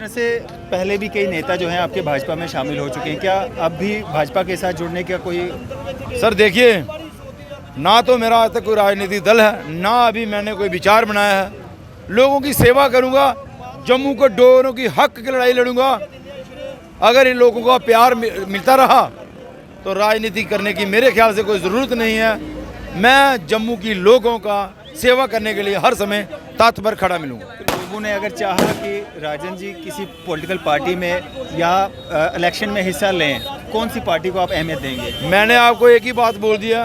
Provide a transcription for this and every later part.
तरह से पहले भी कई नेता जो हैं आपके भाजपा में शामिल हो चुके हैं, क्या अब भी भाजपा के साथ जुड़ने का कोई? सर देखिए, ना तो मेरा आज तक कोई राजनीतिक दल है, ना अभी मैंने कोई विचार बनाया है। लोगों की सेवा करूंगा, जम्मू के डोगरों की हक की लड़ाई लड़ूंगा। अगर इन लोगों का प्यार मिलता रहा तो राजनीति करने की मेरे ख्याल से कोई ज़रूरत नहीं है। मैं जम्मू की लोगों का सेवा करने के लिए हर समय तत्पर खड़ा मिलूंगा। लोगों ने अगर चाहा कि राजन जी किसी पॉलिटिकल पार्टी में या इलेक्शन में हिस्सा लें, कौन सी पार्टी को आप अहमियत देंगे? मैंने आपको एक ही बात बोल दिया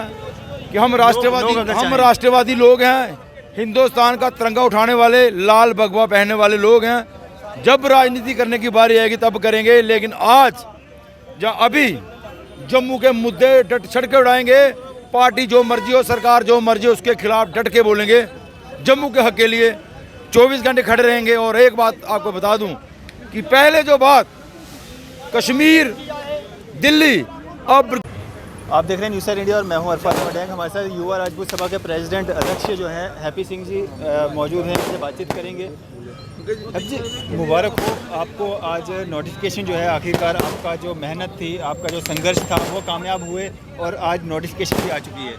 कि हम राष्ट्रवादी लोग हैं, हिंदुस्तान का तिरंगा उठाने वाले, लाल भगवा पहनने वाले लोग हैं। जब राजनीति करने की बारी आएगी तब करेंगे, लेकिन आज अभी जम्मू के मुद्दे डट छड़ के उड़ाएंगे। पार्टी जो मर्जी हो, सरकार जो मर्जी हो, उसके खिलाफ डट के बोलेंगे। जम्मू के हक के लिए 24 घंटे खड़े रहेंगे। और एक बात आपको बता दूं कि पहले जो बात कश्मीर, दिल्ली, अब आप देख रहे हैं न्यूज़ सर इंडिया और मैं हूं अरफात मडैंग। हमारे साथ युवा राजपूत सभा के प्रेसिडेंट अध्यक्ष जो हैं हैप्पी सिंह जी मौजूद हैं, उनसे बातचीत करेंगे। जी मुबारक हो आपको, आज नोटिफिकेशन जो है आखिरकार आपका जो मेहनत थी, आपका जो संघर्ष था वो कामयाब हुए और आज नोटिफिकेशन भी आ चुकी है।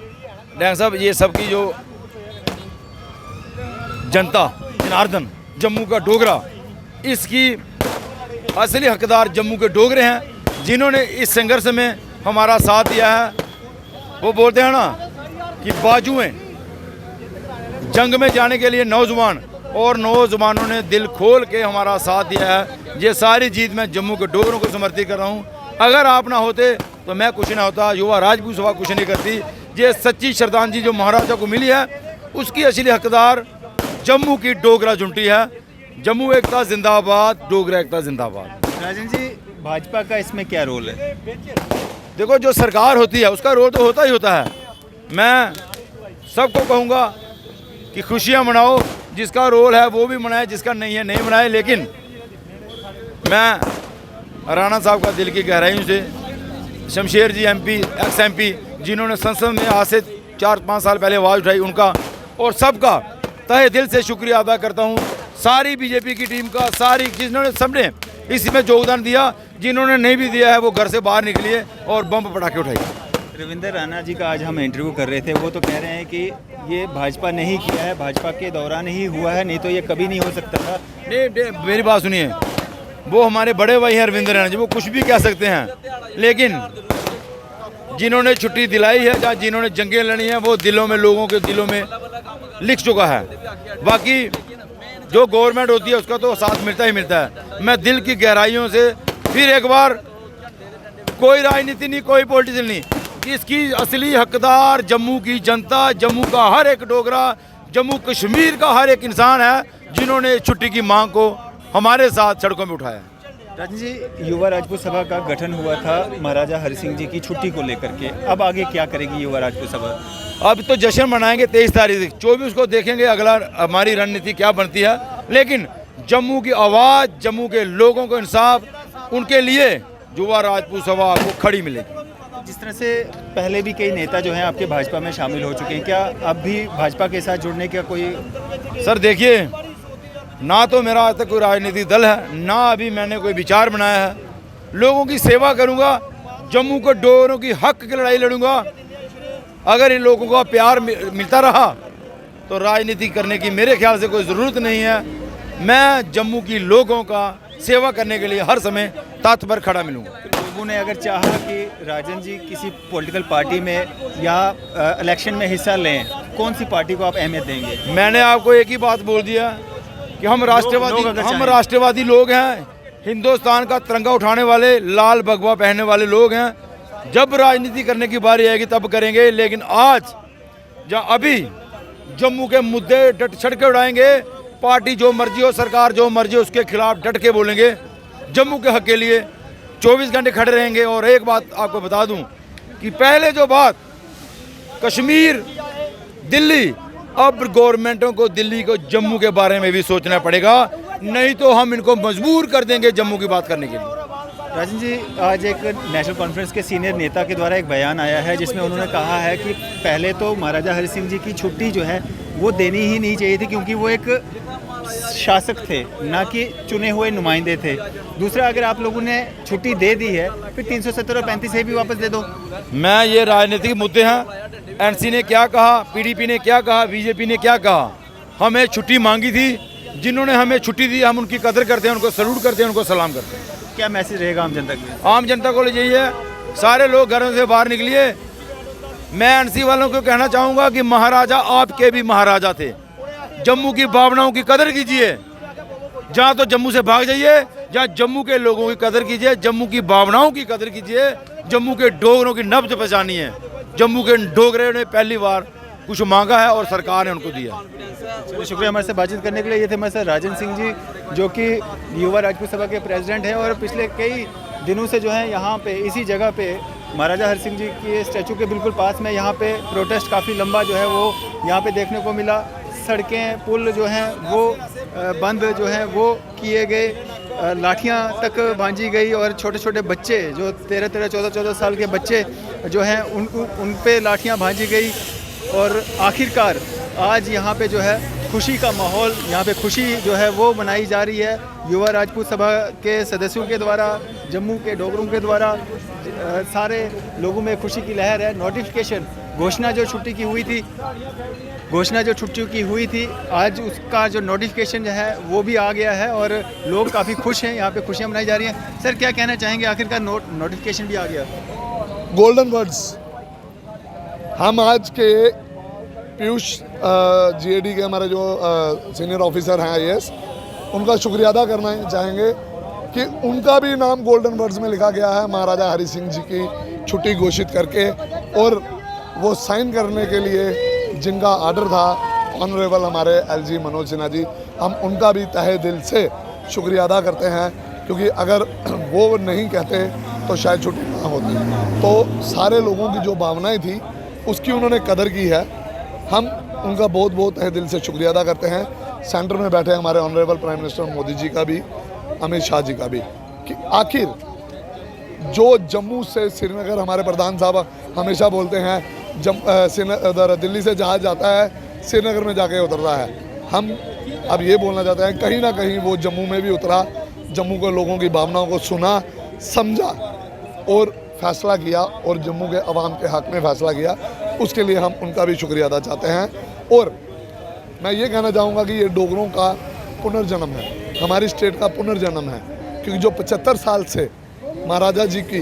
डैंग साहब, ये सबकी जो जनता, जनार्दन, जम्मू का डोगरा, इसकी असली हकदार जम्मू के डोगरे हैं, जिन्होंने इस संघर्ष में हमारा साथ दिया है। वो बोलते हैं ना कि बाजुएं जंग में जाने के लिए नौजवान, और नौजवानों ने दिल खोल के हमारा साथ दिया है। ये सारी जीत मैं जम्मू के डोगरों को समर्पित कर रहा हूँ। अगर आप ना होते तो मैं कुछ ना होता, युवा राजपूत सभा कुछ नहीं करती। ये सच्ची श्रद्धांजलि जो महाराजा को मिली है, उसकी असली हकदार जम्मू की डोगरा जुंटी है। जम्मू एकता जिंदाबाद, डोगरा एकता जिंदाबाद। राजन जी, भाजपा का इसमें क्या रोल है? देखो, जो सरकार होती है उसका रोल तो होता ही होता है। मैं सबको कहूँगा कि खुशियाँ मनाओ, जिसका रोल है वो भी मनाए, जिसका नहीं है नहीं मनाए। लेकिन मैं राणा साहब का दिल की गहराइयों से, शमशेर जी एमपी, एक्स एमपी, जिन्होंने संसद में आज से 4-5 साल पहले आवाज़ उठाई, उनका और सबका तहे दिल से शुक्रिया अदा करता हूँ। सारी बीजेपी की टीम का, सारी जिन्होंने सबने इसमें योगदान दिया, जिन्होंने नहीं भी दिया है वो घर से बाहर निकलिए और बम पटाखे उठाइए। रविंद्र राणा जी का आज हम इंटरव्यू कर रहे थे, वो तो कह रहे हैं कि ये भाजपा ने ही किया है, भाजपा के दौरान ही हुआ है, नहीं तो ये कभी नहीं हो सकता था। नहीं, मेरी बात सुनिए, वो हमारे बड़े भाई हैं रविंद्र राणा जी, वो कुछ भी कह सकते हैं, लेकिन जिन्होंने छुट्टी दिलाई है या जिन्होंने जंगें लड़ी हैं, वो दिलों में, लोगों के दिलों में लिख चुका है। बाकी जो गवर्नमेंट होती है उसका तो साथ मिलता ही मिलता है। मैं दिल की गहराइयों से फिर एक बार, कोई राजनीति नहीं, कोई पॉलिटिशियन नहीं, इसकी असली हकदार जम्मू की जनता, जम्मू का हर एक डोगरा, जम्मू कश्मीर का हर एक इंसान है, जिन्होंने छुट्टी की मांग को हमारे साथ सड़कों में उठाया। राजन जी, युवा राजपूत सभा का गठन हुआ था महाराजा हरि सिंह जी की छुट्टी को लेकर के, अब आगे क्या करेगी युवा राजपूत सभा? अब तो जश्न मनाएंगे 23 तारीख, 24 को देखेंगे अगला हमारी रणनीति क्या बनती है। लेकिन जम्मू की आवाज़, जम्मू के लोगों को इंसाफ, उनके लिए युवा राजपूत सभा को खड़ी मिलेगी। जिस तरह से पहले भी कई नेता जो हैं आपके भाजपा में शामिल हो चुके हैं, क्या अब भी भाजपा के साथ जुड़ने का कोई? सर देखिए, ना तो मेरा आज तक कोई राजनीतिक दल है, ना अभी मैंने कोई विचार बनाया है। लोगों की सेवा करूंगा, जम्मू के डोगरों की हक की लड़ाई लड़ूंगा। अगर इन लोगों का प्यार मिलता रहा तो राजनीति करने की मेरे ख्याल से कोई ज़रूरत नहीं है। मैं जम्मू की लोगों का सेवा करने के लिए हर समय तत्पर खड़ा मिलूंगा। लोगों ने अगर चाहा कि राजन जी किसी पॉलिटिकल पार्टी में या इलेक्शन में हिस्सा लें, कौन सी पार्टी को आप अहमियत देंगे? मैंने आपको एक ही बात बोल दिया कि हम राष्ट्रवादी लोग हैं, हिंदुस्तान का तिरंगा उठाने वाले, लाल भगवा पहनने वाले लोग हैं। जब राजनीति करने की बारी आएगी तब करेंगे, लेकिन आज अभी जम्मू के मुद्दे डट छड़ के उड़ाएंगे। पार्टी जो मर्जी हो, सरकार जो मर्जी हो, उसके खिलाफ डट के बोलेंगे। जम्मू के हक के लिए 24 घंटे खड़े रहेंगे। और एक बात आपको बता दूं कि पहले जो बात कश्मीर, दिल्ली, अब गवर्नमेंटों को दिल्ली को जम्मू के बारे में भी सोचना पड़ेगा, नहीं तो हम इनको मजबूर कर देंगे जम्मू की बात करने के लिए। राजन जी, आज एक नेशनल कॉन्फ्रेंस के सीनियर नेता के द्वारा एक बयान आया है, जिसमें उन्होंने कहा है कि पहले तो महाराजा हरि सिंह जी की छुट्टी जो है वो देनी ही नहीं चाहिए थी, क्योंकि वो एक शासक थे, ना कि चुने हुए नुमाइंदे थे। दूसरा, अगर आप लोगों ने छुट्टी दे दी है फिर 370 और 35 से भी वापस दे दो। मैं ये राजनीतिक मुद्दे हैं, एनसी ने क्या कहा, पीडीपी ने क्या कहा, बीजेपी ने क्या कहा, हमें छुट्टी मांगी थी, जिन्होंने हमें छुट्टी दी हम उनकी कदर करते हैं, उनको सल्यूट करते हैं, उनको सलाम करते हैं। क्या मैसेज रहेगा आम जनता के लिए? आम जनता को यही है, सारे लोग घरों से बाहर निकलिए। मैं एनसी वालों को कहना चाहूँगा कि महाराजा आपके भी महाराजा थे, जम्मू की भावनाओं की कदर कीजिए। जहाँ तो जम्मू से भाग जाइए, जहाँ जम्मू के लोगों की कदर कीजिए, जम्मू की भावनाओं की कदर कीजिए, जम्मू के डोगरों की नब्ज पहचानिए। जम्मू के डोगरे ने पहली बार कुछ मांगा है और सरकार ने उनको दिया। चलिए, शुक्रिया हमारे से बातचीत करने के लिए। ये थे हमारे साथ राजन सिंह जी, जो कि युवा राजपूत सभा के प्रेसिडेंट हैं और पिछले कई दिनों से जो है यहाँ पे इसी जगह पे महाराजा हरि सिंह जी के स्टैचू के बिल्कुल पास में यहाँ पे प्रोटेस्ट काफ़ी लंबा जो है वो यहाँ पे देखने को मिला। सड़कें, पुल जो हैं वो बंद जो हैं वो किए गए, लाठियाँ तक भांजी गई और छोटे छोटे बच्चे जो 13-13, 14-14 साल के बच्चे जो हैं उन पे लाठियाँ भांजी गई। और आखिरकार आज यहाँ पे जो है खुशी का माहौल, यहाँ पे खुशी जो है वो मनाई जा रही है युवा राजपूत सभा के सदस्यों के द्वारा, जम्मू के डोगरों के द्वारा। सारे लोगों में खुशी की लहर है। नोटिफिकेशन, घोषणा जो छुट्टी की हुई थी, आज उसका जो नोटिफिकेशन जो है वो भी आ गया है और लोग काफ़ी खुश हैं। यहाँ पे खुशियाँ मनाई जा रही हैं। सर, क्या कहना चाहेंगे, आखिरकार नोटिफिकेशन भी आ गया? Golden words. हम आज के पीयूष जीएडी के हमारे जो सीनियर ऑफिसर हैं आईएएस, उनका शुक्रिया अदा करना चाहेंगे कि उनका भी नाम गोल्डन वर्ड्स में लिखा गया है महाराजा हरि सिंह जी की छुट्टी घोषित करके। और वो साइन करने के लिए जिनका आर्डर था ऑनरेबल हमारे एलजी मनोज सिन्हा जी, हम उनका भी तहे दिल से शुक्रिया अदा करते हैं, क्योंकि अगर वो नहीं कहते तो शायद छुट्टी ना होती। तो सारे लोगों की जो भावनाएं थी उसकी उन्होंने कदर की है। हम उनका बहुत बहुत तहे दिल से शुक्रिया अदा करते हैं। सेंटर में बैठे हमारे honourable prime minister Modi ji का भी, अमित शाह जी का भी, कि आखिर जो जम्मू से श्रीनगर, हमारे प्रधान साहब हमेशा बोलते हैं उधर दिल्ली से जहाज जाता है श्रीनगर में जाके उतरता है। हम अब ये बोलना चाहते हैं कहीं ना कहीं वो जम्मू में भी उतरा, जम्मू के लोगों की भावनाओं को सुना, समझा और फैसला किया और जम्मू के अवाम के हक़ में फैसला किया। उसके लिए हम उनका भी शुक्रिया अदा चाहते हैं। और मैं ये कहना चाहूँगा कि ये डोगरों का पुनर्जन्म है, हमारी स्टेट का पुनर्जन्म है, क्योंकि जो 75 साल से महाराजा जी की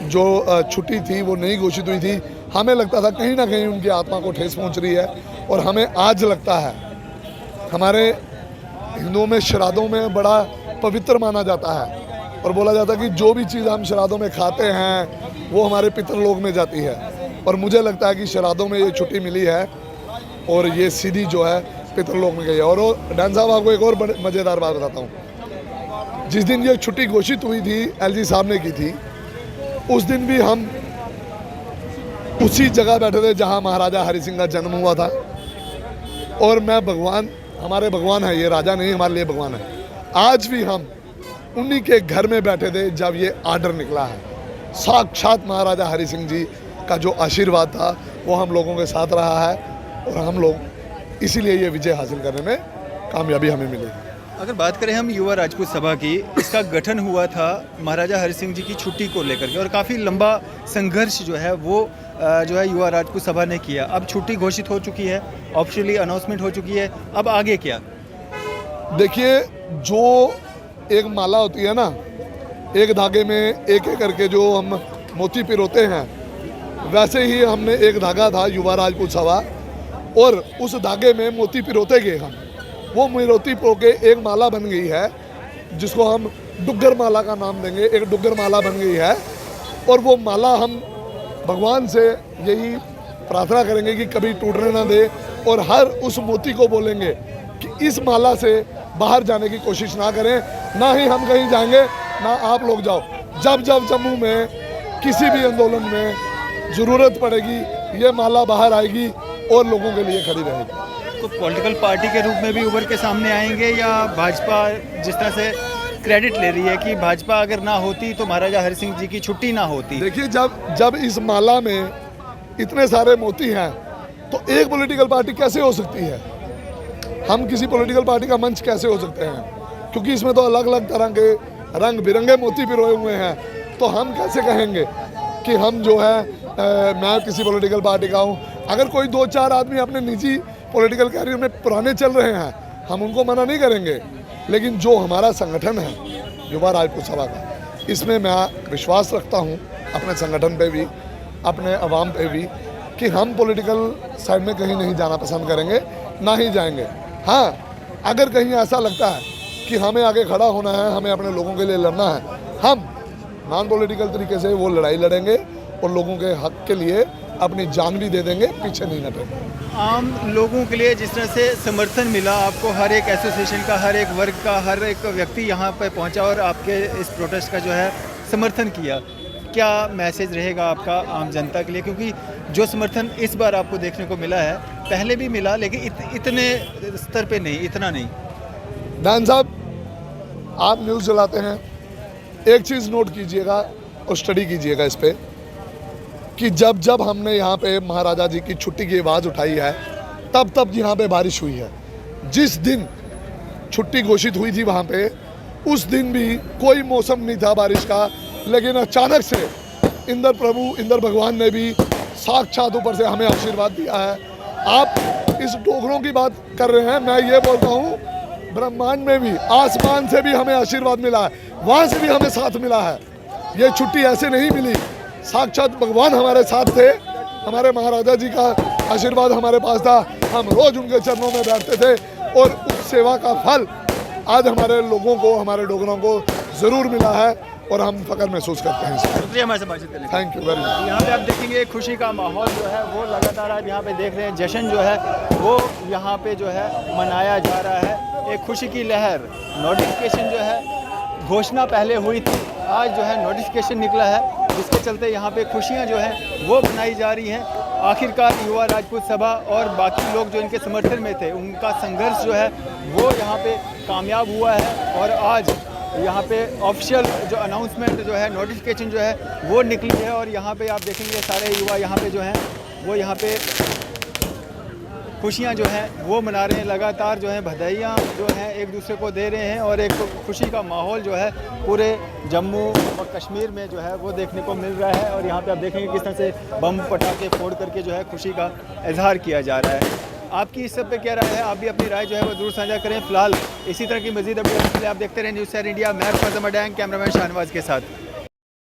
जो छुट्टी थी वो नहीं घोषित हुई थी, हमें लगता था कहीं ना कहीं उनकी आत्मा को ठेस पहुंच रही है। और हमें आज लगता है, हमारे हिंदुओं में श्राद्धों में बड़ा पवित्र माना जाता है और बोला जाता है कि जो भी चीज़ हम श्राद्धों में खाते हैं वो हमारे पितरलोक में जाती है। और मुझे लगता है कि श्राद्धों में ये छुट्टी मिली है और ये सीधी जो है पितरलोक में गई है। और डैन साहब, आपको एक और मज़ेदार बात बताता हूँ। जिस दिन ये छुट्टी घोषित हुई थी, एलजी साहब ने की थी, उस दिन भी हम उसी जगह बैठे थे जहाँ महाराजा हरि सिंह का जन्म हुआ था। और मैं भगवान, हमारे भगवान है ये, राजा नहीं हमारे लिए भगवान है। आज भी हम उन्हीं के घर में बैठे थे जब ये आर्डर निकला है। साक्षात महाराजा हरि सिंह जी का जो आशीर्वाद था वो हम लोगों के साथ रहा है और हम लोग इसीलिए ये विजय हासिल करने में कामयाबी हमें मिलेगी। अगर बात करें हम युवा राजपूत सभा की, इसका गठन हुआ था महाराजा हरि सिंह जी की छुट्टी को लेकर के और काफ़ी लंबा संघर्ष जो है वो जो है युवा राजपूत सभा ने किया। अब छुट्टी घोषित हो चुकी है, ऑफिशियली अनाउंसमेंट हो चुकी है, अब आगे क्या? देखिए, जो एक माला होती है ना, एक धागे में एक एक करके जो हम मोती पिरोते हैं, वैसे ही हमने एक धागा था युवा राजपूत सभा और उस धागे में मोती पिरोते गए हम। वो मोती पिरो के एक माला बन गई है जिसको हम डुग्गर माला का नाम देंगे। एक डुग्गर माला बन गई है और वो माला हम भगवान से यही प्रार्थना करेंगे कि कभी टूटने ना दे और हर उस मोती को बोलेंगे कि इस माला से बाहर जाने की कोशिश ना करें, ना ही हम कहीं जाएंगे ना आप लोग जाओ। जब जब जम्मू में किसी भी आंदोलन में ज़रूरत पड़ेगी ये माला बाहर आएगी और लोगों के लिए खड़ी रहेगी। तो पॉलिटिकल पार्टी के रूप में भी उभर के सामने आएंगे या भाजपा जिस तरह से क्रेडिट ले रही है कि भाजपा अगर ना होती तो महाराजा हरि सिंह जी की छुट्टी ना होती? देखिए, जब इस माला में इतने सारे मोती हैं तो एक पॉलिटिकल पार्टी कैसे हो सकती है? हम किसी पॉलिटिकल पार्टी का मंच कैसे हो सकते हैं, क्योंकि इसमें तो अलग अलग तरह के रंग बिरंगे मोती पिरोए हुए हैं। तो हम कैसे कहेंगे कि हम जो है मैं किसी पॉलिटिकल पार्टी का हूँ। अगर कोई 2-4 आदमी अपने निजी पॉलिटिकल कैरियर में पुराने चल रहे हैं, हम उनको मना नहीं करेंगे, लेकिन जो हमारा संगठन है युवा राजपूत सभा का, इसमें मैं विश्वास रखता हूँ अपने संगठन पे भी, अपने अवाम पे भी, कि हम पॉलिटिकल साइड में कहीं नहीं जाना पसंद करेंगे, ना ही जाएंगे। हाँ, अगर कहीं ऐसा लगता है कि हमें आगे खड़ा होना है, हमें अपने लोगों के लिए लड़ना है, हम नॉन पॉलिटिकल तरीके से वो लड़ाई लड़ेंगे और लोगों के हक के लिए अपनी जान भी दे देंगे, पीछे नहीं हटेंगे। आम लोगों के लिए जिस तरह से समर्थन मिला आपको, हर एक एसोसिएशन का, हर एक वर्ग का, हर एक व्यक्ति यहाँ पर पहुँचा और आपके इस प्रोटेस्ट का जो है समर्थन किया, क्या मैसेज रहेगा आपका आम जनता के लिए? क्योंकि जो समर्थन इस बार आपको देखने को मिला है, पहले भी मिला, लेकिन इतने स्तर पे नहीं, इतना नहीं। दान साहब, आप न्यूज़ चलाते हैं, एक चीज़ नोट कीजिएगा और स्टडी कीजिएगा इस पे, कि जब जब हमने यहाँ पे महाराजा जी की छुट्टी की आवाज़ उठाई है, तब तब यहाँ पे बारिश हुई है। जिस दिन छुट्टी घोषित हुई थी वहाँ पे, उस दिन भी कोई मौसम नहीं था बारिश का, लेकिन अचानक से इंद्र भगवान ने भी साक्षात ऊपर से हमें आशीर्वाद दिया है। आप इस डोगरों की बात कर रहे हैं, मैं ये बोलता हूँ ब्रह्मांड में भी, आसमान से भी हमें आशीर्वाद मिला है, वहाँ से भी हमें साथ मिला है। ये छुट्टी ऐसे नहीं मिली, साक्षात भगवान हमारे साथ थे, हमारे महाराजा जी का आशीर्वाद हमारे पास था, हम रोज उनके चरणों में बैठते थे और उस सेवा का फल आज हमारे लोगों को, हमारे डोगरों को ज़रूर मिला है और हम फख्र महसूस करते हैं। शुक्रिया हमारे से बातचीत करने के लिए। Thank you very much. यहाँ पे आप देखेंगे खुशी का माहौल जो है वो लगातार आप यहाँ पे देख रहे हैं, जश्न जो है वो यहाँ पे जो है मनाया जा रहा है। एक खुशी की लहर, नोटिफिकेशन जो है, घोषणा पहले हुई थी, आज जो है नोटिफिकेशन निकला है, जिसके चलते यहाँ पे खुशियाँ जो हैं वो मनाई जा रही हैं। आखिरकार युवा राजपूत सभा और बाकी लोग जो इनके समर्थन में थे, उनका संघर्ष जो है वो यहाँ पे कामयाब हुआ है और आज यहाँ पे ऑफिशियल जो अनाउंसमेंट जो है, नोटिफिकेशन जो है वो निकली है और यहाँ पे आप देखेंगे सारे युवा यहाँ पे जो हैं वो यहाँ पे खुशियाँ जो हैं वो मना रहे हैं। लगातार जो है बधाइयाँ जो हैं एक दूसरे को दे रहे हैं और एक खुशी का माहौल जो है पूरे जम्मू और कश्मीर में जो है वो देखने को मिल रहा है। और यहाँ पे आप देखेंगे किस तरह से बम पटाखे फोड़ करके जो है खुशी का इजहार किया जा रहा है। आपकी इस सब पे क्या राय है? आप भी अपनी राय जो है वो जरूर साझा करें। फिलहाल इसी तरह की मजीद अपडेट्स के लिए आप देखते रहें न्यूज़ 7 इंडिया। मैं फजल मडैंग, कैमरामैन शाहनवाज के साथ।